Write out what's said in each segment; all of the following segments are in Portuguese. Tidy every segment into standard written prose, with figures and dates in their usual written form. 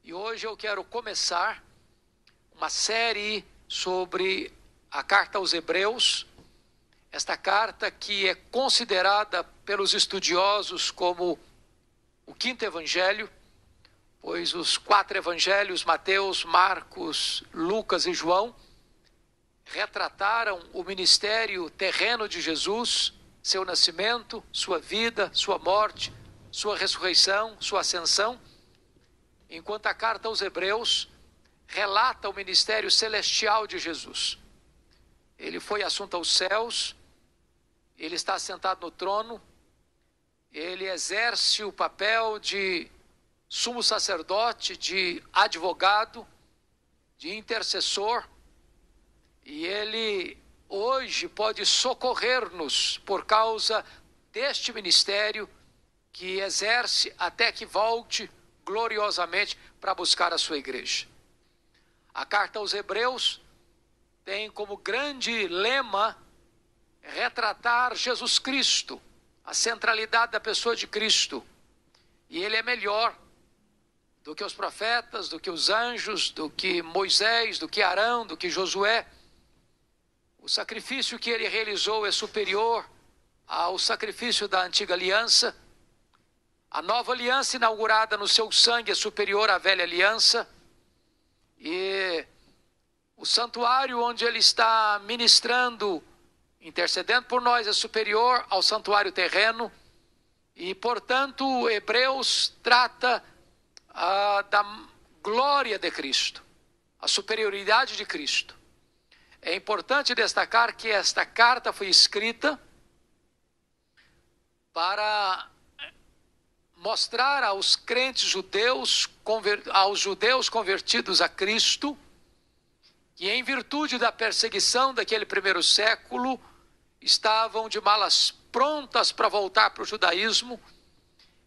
E hoje eu quero começar uma série sobre a carta aos Hebreus, esta carta que é considerada pelos estudiosos como o quinto evangelho, pois os 4 evangelhos, Mateus, Marcos, Lucas e João, retrataram o ministério terreno de Jesus, seu nascimento, sua vida, sua morte, sua ressurreição, sua ascensão, enquanto a carta aos Hebreus relata o ministério celestial de Jesus. Ele foi assunto aos céus, ele está sentado no trono, ele exerce o papel de sumo sacerdote, de advogado, de intercessor, e ele hoje pode socorrer-nos por causa deste ministério que exerce até que volte gloriosamente para buscar a sua igreja. A carta aos Hebreus tem como grande lema retratar Jesus Cristo, a centralidade da pessoa de Cristo. E ele é melhor do que os profetas, do que os anjos, do que Moisés, do que Arão, do que Josué. O sacrifício que ele realizou é superior ao sacrifício da antiga aliança. A nova aliança inaugurada no seu sangue é superior à velha aliança. E o santuário onde ele está ministrando, intercedendo por nós, é superior ao santuário terreno. E, portanto, Hebreus trata da glória de Cristo, a superioridade de Cristo. É importante destacar que esta carta foi escrita para mostrar aos crentes judeus, aos judeus convertidos a Cristo, que em virtude da perseguição daquele primeiro século, estavam de malas prontas para voltar para o judaísmo.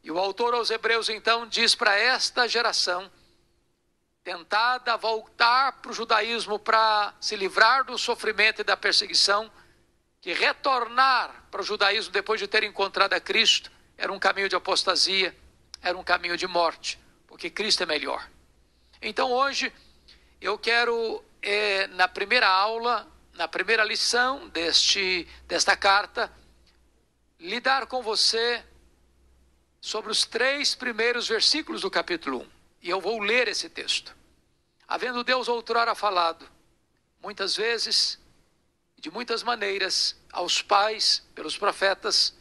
E o autor aos Hebreus então diz para esta geração, tentada a voltar para o judaísmo para se livrar do sofrimento e da perseguição, que retornar para o judaísmo depois de ter encontrado a Cristo era um caminho de apostasia, era um caminho de morte, porque Cristo é melhor. Então hoje eu quero, na primeira aula, na primeira lição desta carta, lidar com você sobre os 3 primeiros versículos do capítulo 1. E eu vou ler esse texto. Havendo Deus outrora falado, muitas vezes, de muitas maneiras, aos pais, pelos profetas,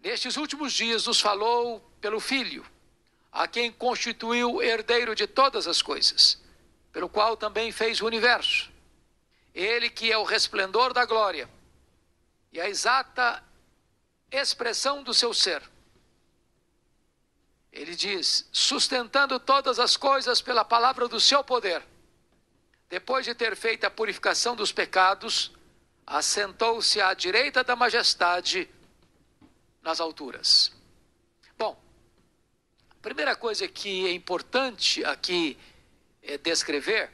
nestes últimos dias nos falou pelo Filho, a quem constituiu herdeiro de todas as coisas, pelo qual também fez o universo. Ele que é o resplendor da glória e a exata expressão do seu ser. Ele diz, sustentando todas as coisas pela palavra do seu poder, depois de ter feito a purificação dos pecados, assentou-se à direita da majestade nas alturas. Bom, a primeira coisa que é importante aqui descrever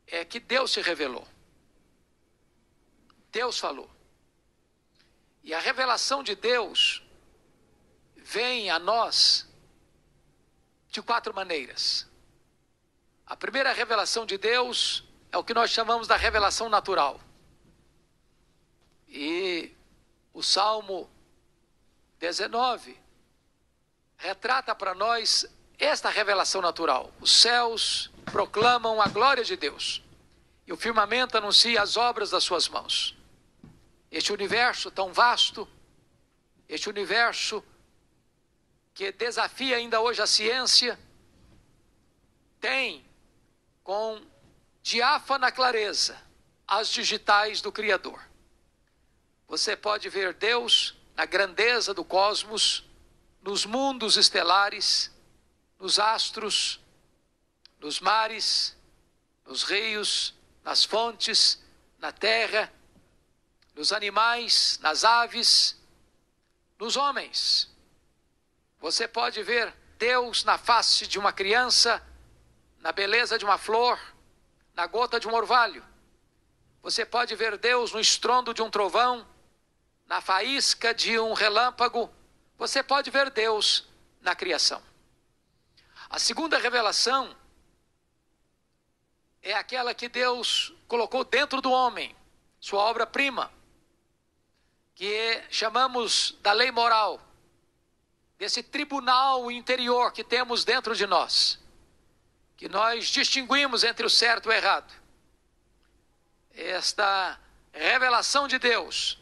é que Deus se revelou. Deus falou. E a revelação de Deus vem a nós de 4 maneiras. A primeira revelação de Deus é o que nós chamamos da revelação natural. E o Salmo 19 retrata para nós esta revelação natural. Os céus proclamam a glória de Deus e o firmamento anuncia as obras das suas mãos. Este universo tão vasto, este universo que desafia ainda hoje a ciência, tem com diáfana clareza as digitais do Criador. Você pode ver Deus na grandeza do cosmos, nos mundos estelares, nos astros, nos mares, nos rios, nas fontes, na terra, nos animais, nas aves, nos homens. Você pode ver Deus na face de uma criança, na beleza de uma flor, na gota de um orvalho. Você pode ver Deus no estrondo de um trovão, na faísca de um relâmpago. Você pode ver Deus na criação. A segunda revelação é aquela que Deus colocou dentro do homem, sua obra-prima, que chamamos da lei moral, desse tribunal interior que temos dentro de nós, que nós distinguimos entre o certo e o errado. Esta revelação de Deus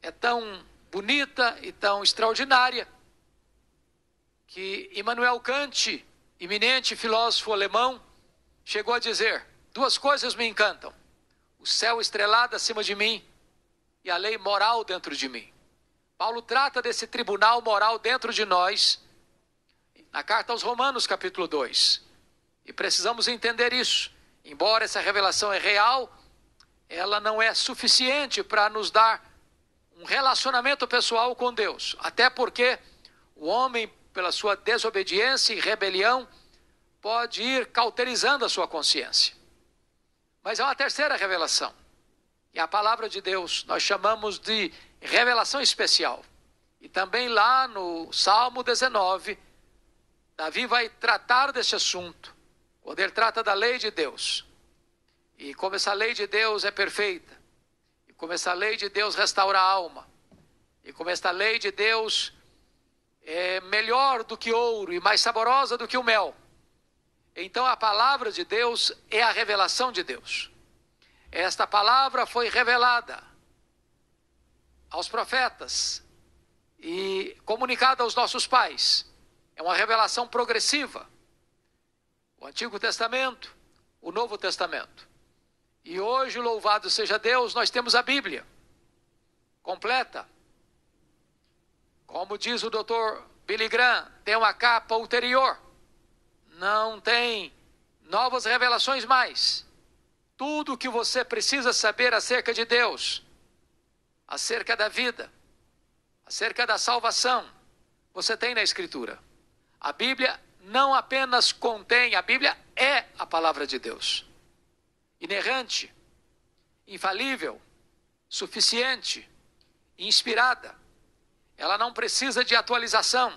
é tão bonita e tão extraordinária que Immanuel Kant, eminente filósofo alemão, chegou a dizer: duas coisas me encantam, o céu estrelado acima de mim e a lei moral dentro de mim. Paulo trata desse tribunal moral dentro de nós na carta aos Romanos, capítulo 2. E precisamos entender isso. Embora essa revelação é real, ela não é suficiente para nos dar um relacionamento pessoal com Deus. Até porque o homem, pela sua desobediência e rebelião, pode ir cauterizando a sua consciência. Mas há uma terceira revelação. E a palavra de Deus nós chamamos de revelação especial. E também lá no Salmo 19, Davi vai tratar desse assunto, quando ele trata da lei de Deus. E como essa lei de Deus é perfeita, e como essa lei de Deus restaura a alma, e como esta lei de Deus é melhor do que ouro e mais saborosa do que o mel. Então a palavra de Deus é a revelação de Deus. Esta palavra foi revelada aos profetas e comunicada aos nossos pais. É uma revelação progressiva. O Antigo Testamento, o Novo Testamento. E hoje, louvado seja Deus, nós temos a Bíblia completa. Como diz o Dr. Billy Graham, tem uma capa ulterior. Não tem novas revelações mais. Tudo o que você precisa saber acerca de Deus, acerca da vida, acerca da salvação, você tem na Escritura. A Bíblia não apenas contém, a Bíblia é a palavra de Deus. Inerrante, infalível, suficiente, inspirada. Ela não precisa de atualização.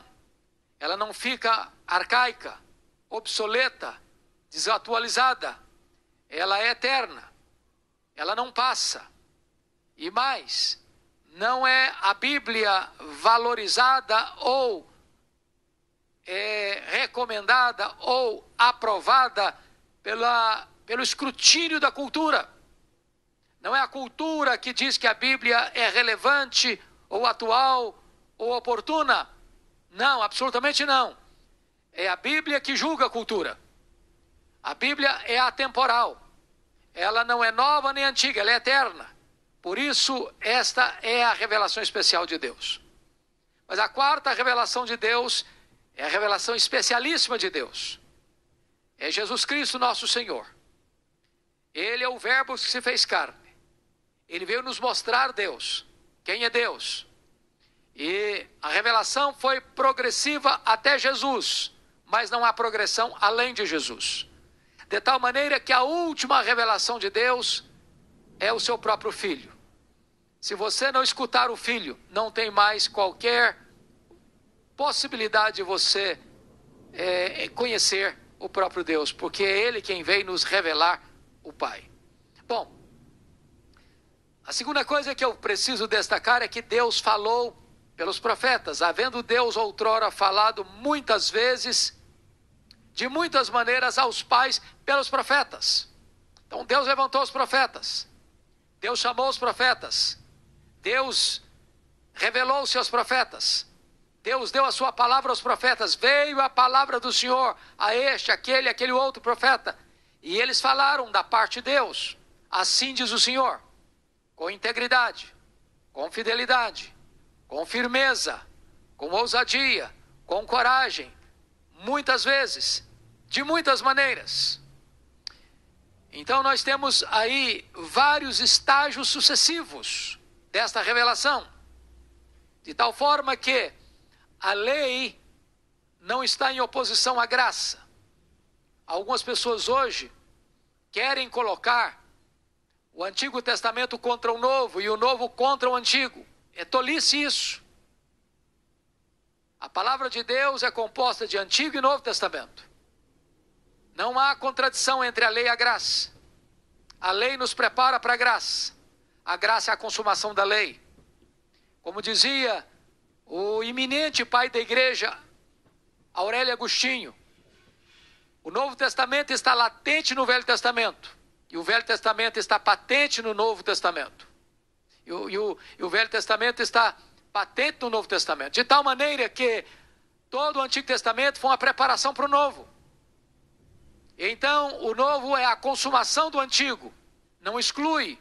Ela não fica arcaica, obsoleta, desatualizada. Ela é eterna. Ela não passa. E mais, não é a Bíblia valorizada ou recomendada ou aprovada pelo escrutínio da cultura. Não é a cultura que diz que a Bíblia é relevante ou atual ou oportuna. Não, absolutamente não. É a Bíblia que julga a cultura. A Bíblia é atemporal. Ela não é nova nem antiga, ela é eterna. Por isso, esta é a revelação especial de Deus. Mas a quarta revelação de Deus é a revelação especialíssima de Deus. É Jesus Cristo, nosso Senhor. Ele é o Verbo que se fez carne. Ele veio nos mostrar Deus. Quem é Deus? E a revelação foi progressiva até Jesus, mas não há progressão além de Jesus. De tal maneira que a última revelação de Deus é o seu próprio Filho. Se você não escutar o Filho, não tem mais qualquer possibilidade de você conhecer o próprio Deus, porque é Ele quem veio nos revelar o Pai. Bom, a segunda coisa que eu preciso destacar é que Deus falou pelos profetas, havendo Deus outrora falado muitas vezes, de muitas maneiras aos pais pelos profetas. Então Deus levantou os profetas, Deus chamou os profetas, Deus revelou-se aos profetas, Deus deu a sua palavra aos profetas, veio a palavra do Senhor a este, aquele outro profeta, e eles falaram da parte de Deus. Assim diz o Senhor, com integridade, com fidelidade, com firmeza, com ousadia, com coragem, muitas vezes, de muitas maneiras. Então nós temos aí vários estágios sucessivos desta revelação, de tal forma que a lei não está em oposição à graça. Algumas pessoas hoje querem colocar o Antigo Testamento contra o Novo e o Novo contra o Antigo. É tolice isso. A palavra de Deus é composta de Antigo e Novo Testamento. Não há contradição entre a lei e a graça. A lei nos prepara para a graça. A graça é a consumação da lei. Como dizia o iminente pai da igreja, Aurélio Agostinho, o Novo Testamento está latente no Velho Testamento. E o Velho Testamento está patente no Novo Testamento. E o Velho Testamento está patente no Novo Testamento. De tal maneira que todo o Antigo Testamento foi uma preparação para o Novo. Então, o Novo é a consumação do Antigo. Não exclui,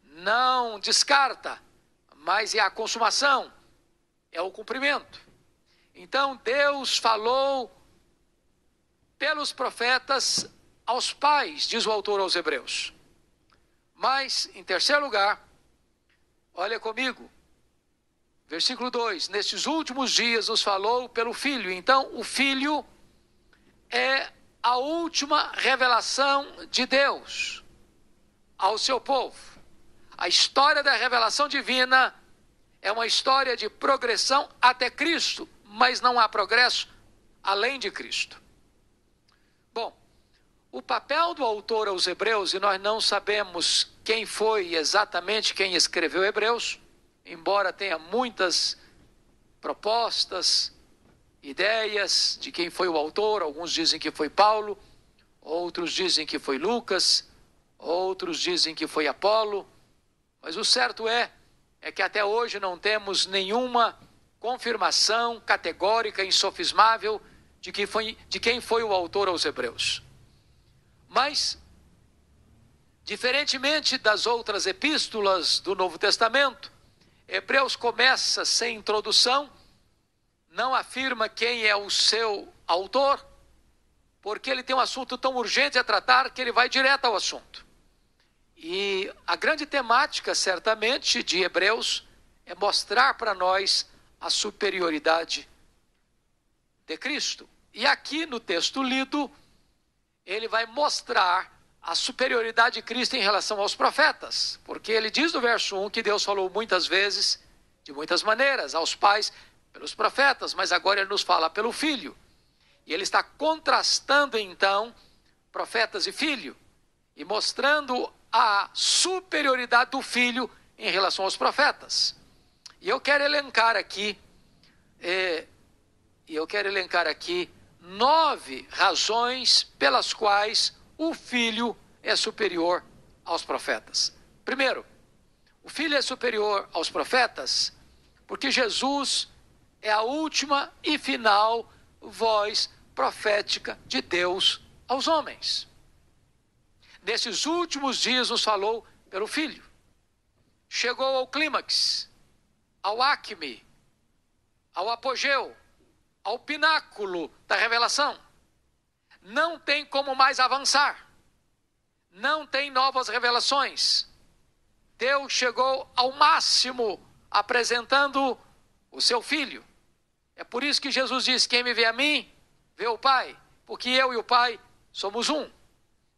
não descarta, mas é a consumação, é o cumprimento. Então, Deus falou pelos profetas aos pais, diz o autor aos Hebreus. Mas, em terceiro lugar, olha comigo, versículo 2, nestes últimos dias nos falou pelo Filho. Então, o Filho é a última revelação de Deus ao seu povo. A história da revelação divina é uma história de progressão até Cristo, mas não há progresso além de Cristo. Bom, o papel do autor aos Hebreus, e nós não sabemos quem foi exatamente quem escreveu Hebreus, embora tenha muitas propostas, ideias de quem foi o autor. Alguns dizem que foi Paulo, outros dizem que foi Lucas, outros dizem que foi Apolo, mas o certo é que até hoje não temos nenhuma confirmação categórica, insofismável, de quem foi o autor aos Hebreus. Mas, diferentemente das outras epístolas do Novo Testamento, Hebreus começa sem introdução, não afirma quem é o seu autor, porque ele tem um assunto tão urgente a tratar que ele vai direto ao assunto. E a grande temática, certamente, de Hebreus é mostrar para nós a superioridade de Cristo. E aqui no texto lido, ele vai mostrar a superioridade de Cristo em relação aos profetas, porque ele diz no verso 1 que Deus falou muitas vezes, de muitas maneiras, aos pais pelos profetas, mas agora ele nos fala pelo Filho. E ele está contrastando então profetas e Filho, e mostrando a superioridade do Filho em relação aos profetas. E eu quero elencar aqui 9 razões pelas quais o Filho é superior aos profetas. Primeiro, o Filho é superior aos profetas porque Jesus é a última e final voz profética de Deus aos homens. Nesses últimos dias nos falou pelo Filho. Chegou ao clímax, ao acme, ao apogeu, ao pináculo da revelação. Não tem como mais avançar. Não tem novas revelações. Deus chegou ao máximo apresentando o seu Filho. É por isso que Jesus diz: quem me vê a mim, vê o Pai, porque eu e o Pai somos um.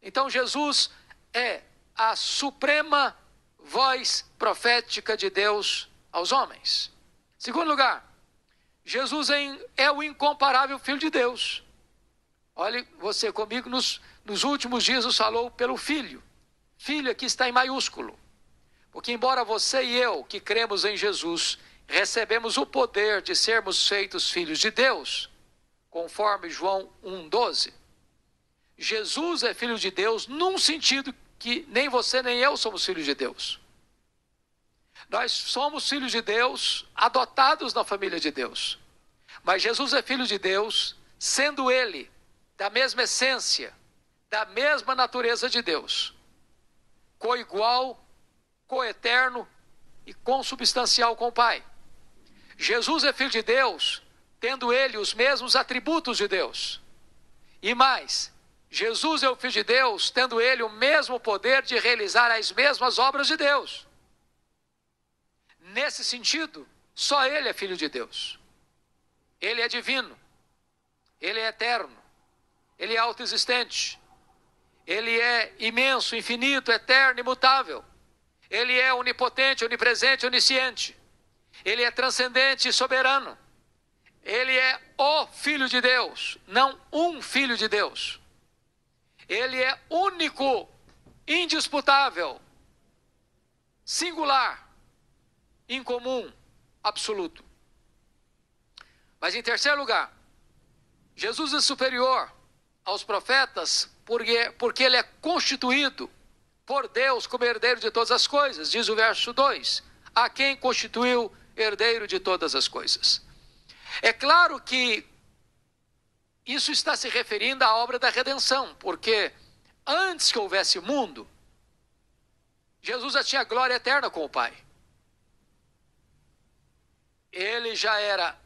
Então Jesus é a suprema voz profética de Deus aos homens. Segundo lugar, Jesus é o incomparável Filho de Deus. Olhe você comigo, nos últimos dias nos falou pelo Filho. Filho aqui está em maiúsculo. Porque embora você e eu, que cremos em Jesus, recebemos o poder de sermos feitos filhos de Deus, conforme João 1,12, Jesus é filho de Deus num sentido que nem você nem eu somos filhos de Deus. Nós somos filhos de Deus, adotados na família de Deus. Mas Jesus é filho de Deus, sendo ele da mesma essência, da mesma natureza de Deus, coigual, coeterno e consubstancial com o Pai. Jesus é filho de Deus, tendo ele os mesmos atributos de Deus. E mais, Jesus é o Filho de Deus, tendo ele o mesmo poder de realizar as mesmas obras de Deus. Nesse sentido, só ele é Filho de Deus. Ele é divino, ele é eterno, ele é autoexistente, ele é imenso, infinito, eterno, imutável. Ele é onipotente, onipresente, onisciente. Ele é transcendente e soberano. Ele é o Filho de Deus, não um Filho de Deus. Ele é único, indisputável, singular, incomum, absoluto. Mas em terceiro lugar, Jesus é superior aos profetas porque ele é constituído por Deus como herdeiro de todas as coisas, diz o verso 2, a quem constituiu herdeiro de todas as coisas. É claro que isso está se referindo à obra da redenção, porque antes que houvesse mundo, Jesus já tinha glória eterna com o Pai. Ele já era,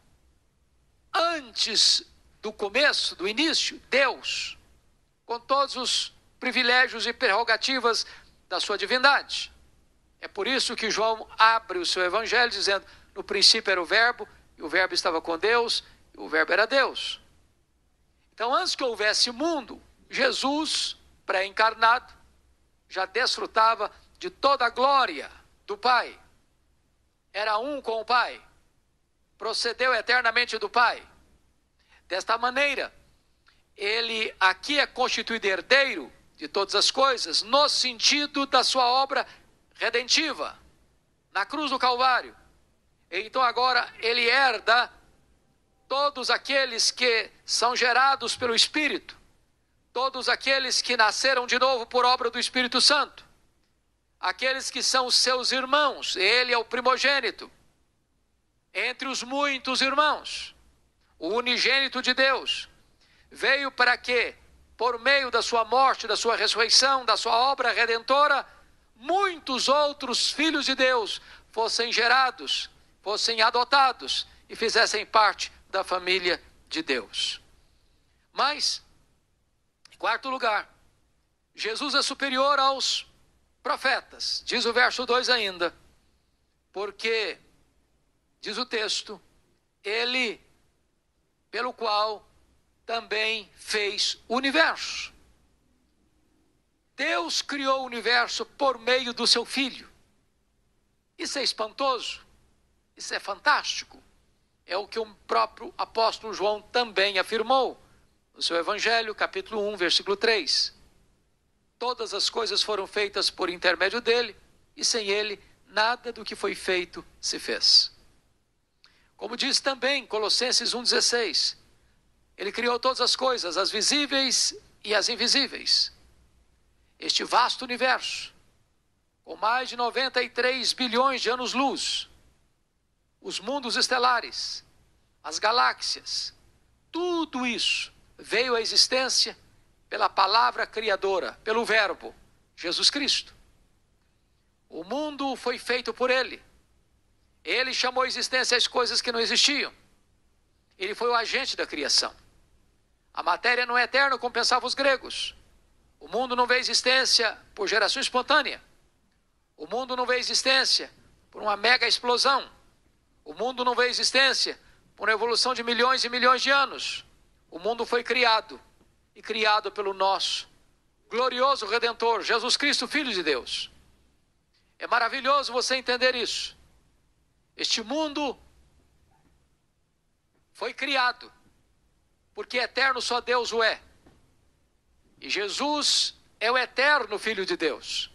antes do começo, do início, Deus, com todos os privilégios e prerrogativas da sua divindade. É por isso que João abre o seu evangelho dizendo, no princípio era o verbo, e o verbo estava com Deus, e o verbo era Deus. Então, antes que houvesse mundo, Jesus, pré-encarnado, já desfrutava de toda a glória do Pai. Era um com o Pai. Procedeu eternamente do Pai. Desta maneira, ele aqui é constituído herdeiro de todas as coisas, no sentido da sua obra redentiva, na cruz do Calvário. Então agora ele herda todos aqueles que são gerados pelo Espírito, todos aqueles que nasceram de novo por obra do Espírito Santo, aqueles que são os seus irmãos. Ele é o primogênito entre os muitos irmãos, o unigênito de Deus. Veio para que, por meio da sua morte, da sua ressurreição, da sua obra redentora, muitos outros filhos de Deus fossem gerados, fossem adotados e fizessem parte da família de Deus. Mas, em quarto lugar, Jesus é superior aos profetas. Diz o verso 2 ainda, porque, diz o texto, ele, pelo qual também fez o universo. Deus criou o universo por meio do seu Filho. Isso é espantoso, isso é fantástico. É o que o próprio apóstolo João também afirmou no seu Evangelho, capítulo 1, versículo 3. Todas as coisas foram feitas por intermédio dele, e sem ele, nada do que foi feito se fez. Como diz também Colossenses 1,16, ele criou todas as coisas, as visíveis e as invisíveis. Este vasto universo, com mais de 93 bilhões de anos-luz, os mundos estelares, as galáxias, tudo isso veio à existência pela palavra criadora, pelo verbo, Jesus Cristo. O mundo foi feito por ele. Ele chamou à existência as coisas que não existiam. Ele foi o agente da criação. A matéria não é eterna, como pensavam os gregos. O mundo não veio à existência por geração espontânea. O mundo não veio à existência por uma mega explosão. O mundo não veio à existência por uma evolução de milhões e milhões de anos. O mundo foi criado, e criado pelo nosso glorioso Redentor, Jesus Cristo, Filho de Deus. É maravilhoso você entender isso. Este mundo foi criado, porque eterno só Deus o é. E Jesus é o eterno Filho de Deus.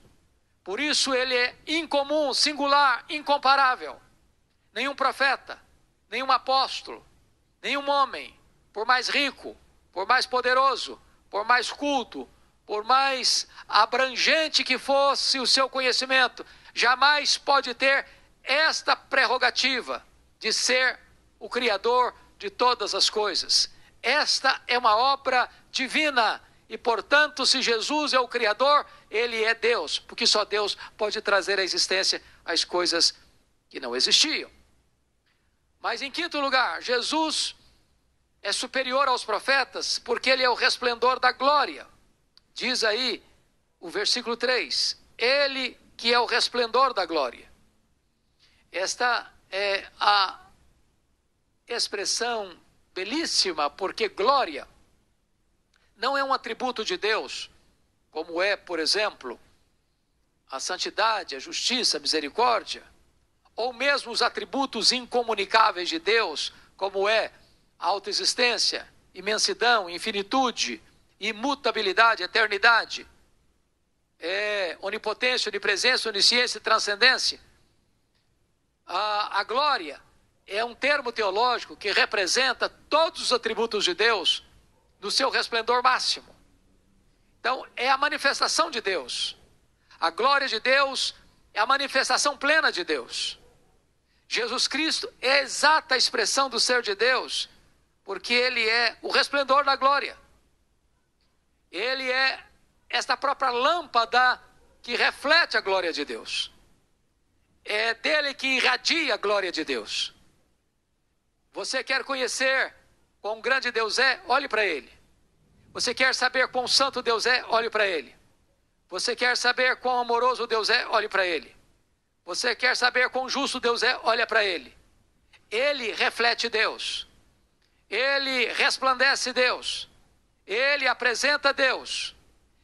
Por isso ele é incomum, singular, incomparável. Nenhum profeta, nenhum apóstolo, nenhum homem, por mais rico, por mais poderoso, por mais culto, por mais abrangente que fosse o seu conhecimento, jamais pode ter esta prerrogativa de ser o Criador de todas as coisas. Esta é uma obra divina e, portanto, se Jesus é o Criador, ele é Deus, porque só Deus pode trazer à existência as coisas que não existiam. Mas, em quinto lugar, Jesus é superior aos profetas porque ele é o resplendor da glória. Diz aí o versículo 3, ele que é o resplendor da glória. Esta é a expressão belíssima, porque glória não é um atributo de Deus, como é, por exemplo, a santidade, a justiça, a misericórdia, ou mesmo os atributos incomunicáveis de Deus, como é a autoexistência, imensidão, infinitude, imutabilidade, eternidade, onipotência, onipresença, onisciência e transcendência. A glória é um termo teológico que representa todos os atributos de Deus no seu resplendor máximo. Então, é a manifestação de Deus. A glória de Deus é a manifestação plena de Deus. Jesus Cristo é a exata expressão do ser de Deus, porque Ele é o resplendor da glória. Ele é esta própria lâmpada que reflete a glória de Deus. É dele que irradia a glória de Deus. Você quer conhecer quão grande Deus é? Olhe para Ele. Você quer saber quão santo Deus é? Olhe para Ele. Você quer saber quão amoroso Deus é? Olhe para Ele. Você quer saber quão justo Deus é? Olha para Ele. Ele reflete Deus. Ele resplandece Deus. Ele apresenta Deus.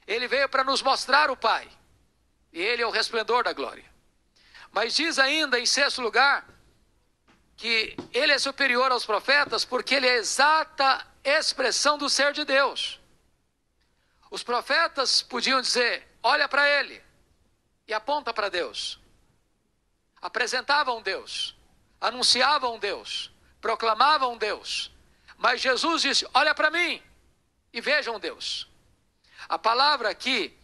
Ele veio para nos mostrar o Pai. E Ele é o resplendor da glória. Mas diz ainda, em sexto lugar, que Ele é superior aos profetas porque Ele é a exata expressão do ser de Deus. Os profetas podiam dizer, olha para Ele, e aponta para Deus. Apresentavam Deus, anunciavam Deus, proclamavam Deus. Mas Jesus disse, olha para mim e vejam Deus. A palavra aqui,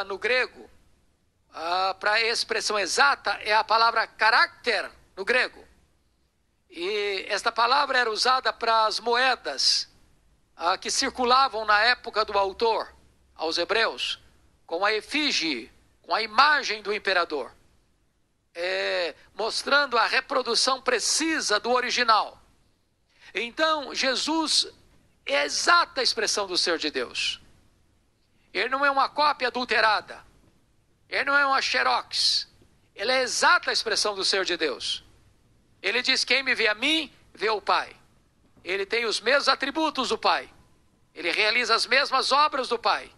no grego, para a expressão exata, é a palavra caráter no grego. E esta palavra era usada para as moedas que circulavam na época do autor, aos hebreus, com a efígie, com a imagem do imperador, mostrando a reprodução precisa do original. Então, Jesus é a exata expressão do ser de Deus. Ele não é uma cópia adulterada. Ele não é uma xerox. Ele é a exata expressão do ser de Deus. Ele diz, quem me vê a mim, vê o Pai. Ele tem os mesmos atributos do Pai. Ele realiza as mesmas obras do Pai.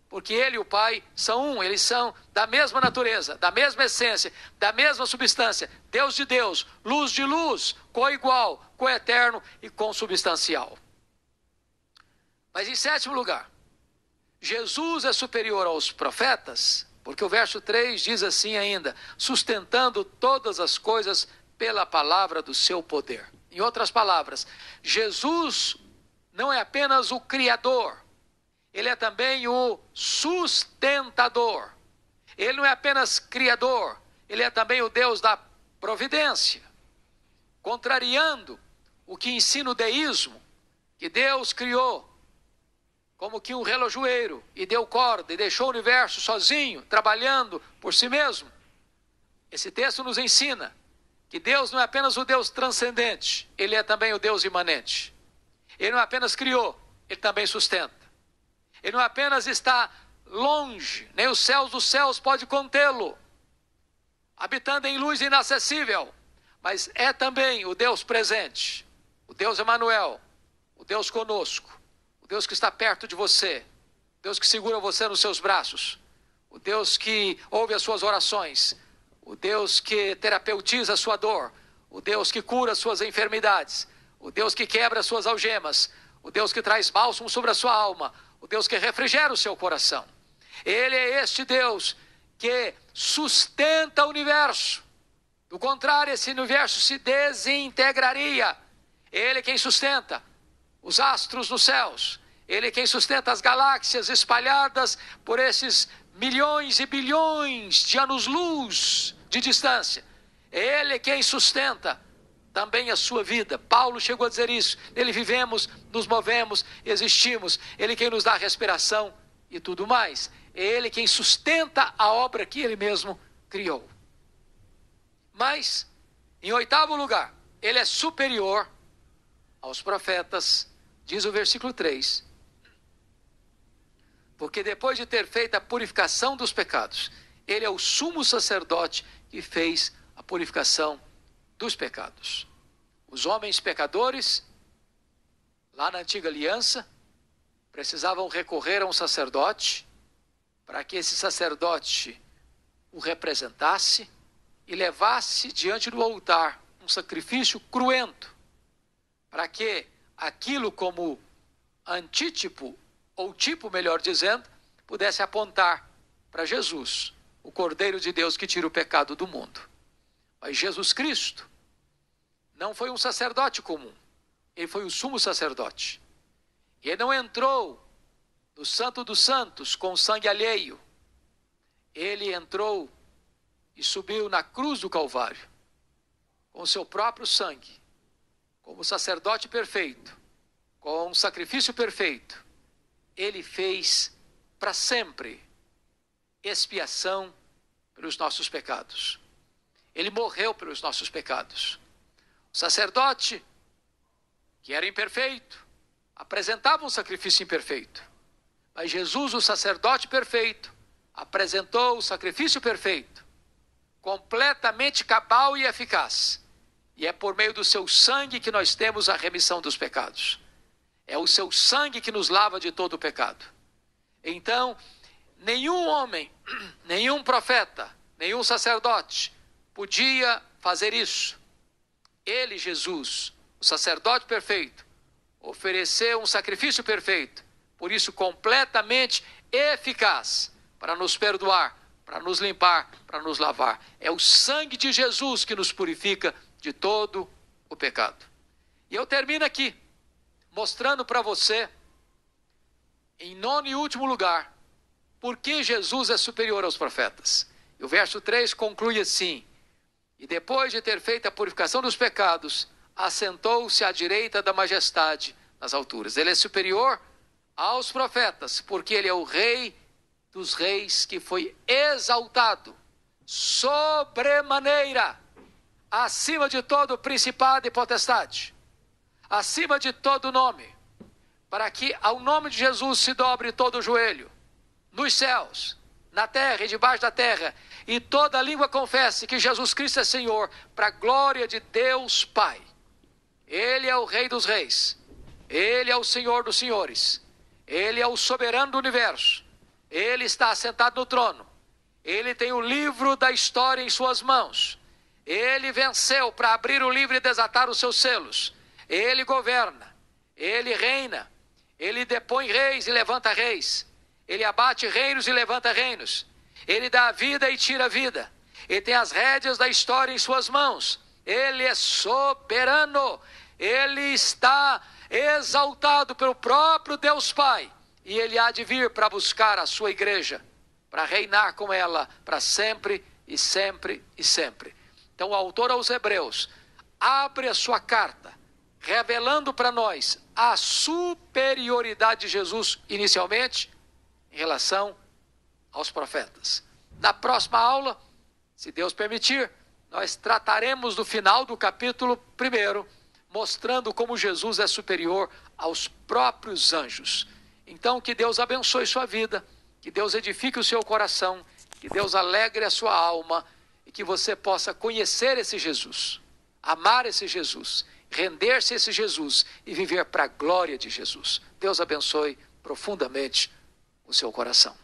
Porque Ele e o Pai são um. Eles são da mesma natureza, da mesma essência, da mesma substância. Deus de Deus, luz de luz, coigual, coeterno e consubstancial. Mas em sétimo lugar, Jesus é superior aos profetas, porque o verso 3 diz assim ainda, sustentando todas as coisas pela palavra do seu poder. Em outras palavras, Jesus não é apenas o Criador, Ele é também o sustentador. Ele não é apenas Criador, Ele é também o Deus da providência. Contrariando o que ensina o deísmo, que Deus criou como que um relojoeiro, e deu corda, e deixou o universo sozinho, trabalhando por si mesmo. Esse texto nos ensina que Deus não é apenas o Deus transcendente, Ele é também o Deus imanente. Ele não apenas criou, Ele também sustenta. Ele não apenas está longe, nem os céus dos céus pode contê-lo, habitando em luz inacessível, mas é também o Deus presente, o Deus Emanuel, o Deus conosco. Deus que está perto de você, Deus que segura você nos seus braços, o Deus que ouve as suas orações, o Deus que terapeutiza a sua dor, o Deus que cura as suas enfermidades, o Deus que quebra as suas algemas, o Deus que traz bálsamo sobre a sua alma, o Deus que refrigera o seu coração. Ele é este Deus que sustenta o universo. Do contrário, esse universo se desintegraria. Ele é quem sustenta os astros nos céus. Ele é quem sustenta as galáxias espalhadas por esses milhões e bilhões de anos-luz de distância. Ele é quem sustenta também a sua vida. Paulo chegou a dizer isso. Nele vivemos, nos movemos, existimos. Ele é quem nos dá a respiração e tudo mais. É Ele quem sustenta a obra que Ele mesmo criou. Mas, em oitavo lugar, Ele é superior aos profetas, diz o versículo 3, porque depois de ter feito a purificação dos pecados, Ele é o sumo sacerdote que fez a purificação dos pecados. Os homens pecadores, lá na antiga aliança, precisavam recorrer a um sacerdote, para que esse sacerdote o representasse e levasse diante do altar um sacrifício cruento, para que aquilo como antítipo ou tipo, melhor dizendo, pudesse apontar para Jesus, o Cordeiro de Deus que tira o pecado do mundo. Mas Jesus Cristo não foi um sacerdote comum, ele foi o sumo sacerdote. Ele não entrou no Santo dos Santos com sangue alheio, ele entrou e subiu na cruz do Calvário, com o seu próprio sangue, como sacerdote perfeito, com um sacrifício perfeito. Ele fez para sempre expiação pelos nossos pecados. Ele morreu pelos nossos pecados. O sacerdote, que era imperfeito, apresentava um sacrifício imperfeito. Mas Jesus, o sacerdote perfeito, apresentou o sacrifício perfeito, completamente cabal e eficaz. E é por meio do seu sangue que nós temos a remissão dos pecados. É o seu sangue que nos lava de todo o pecado. Então, nenhum homem, nenhum profeta, nenhum sacerdote podia fazer isso. Ele, Jesus, o sacerdote perfeito, ofereceu um sacrifício perfeito, por isso completamente eficaz, para nos perdoar, para nos limpar, para nos lavar. É o sangue de Jesus que nos purifica de todo o pecado. E eu termino aqui, mostrando para você, em nono e último lugar, por que Jesus é superior aos profetas. E o verso 3 conclui assim: e depois de ter feito a purificação dos pecados, assentou-se à direita da majestade nas alturas. Ele é superior aos profetas, porque ele é o rei dos reis que foi exaltado sobremaneira, acima de todo principado e potestade, acima de todo nome, para que ao nome de Jesus se dobre todo o joelho, nos céus, na terra e debaixo da terra, e toda língua confesse que Jesus Cristo é Senhor, para a glória de Deus Pai. Ele é o Rei dos Reis, Ele é o Senhor dos Senhores, Ele é o soberano do universo, Ele está assentado no trono, Ele tem o livro da história em suas mãos, Ele venceu para abrir o livro e desatar os seus selos, Ele governa, Ele reina, Ele depõe reis e levanta reis, Ele abate reinos e levanta reinos, Ele dá a vida e tira a vida, Ele tem as rédeas da história em suas mãos, Ele é soberano, Ele está exaltado pelo próprio Deus Pai, e Ele há de vir para buscar a sua igreja, para reinar com ela para sempre e sempre e sempre. Então o autor aos Hebreus abre a sua carta, revelando para nós a superioridade de Jesus inicialmente, em relação aos profetas. Na próxima aula, se Deus permitir, nós trataremos do final do capítulo 1, mostrando como Jesus é superior aos próprios anjos. Então, que Deus abençoe sua vida, que Deus edifique o seu coração, que Deus alegre a sua alma e que você possa conhecer esse Jesus, amar esse Jesus, render-se a esse Jesus e viver para a glória de Jesus. Deus abençoe profundamente o seu coração.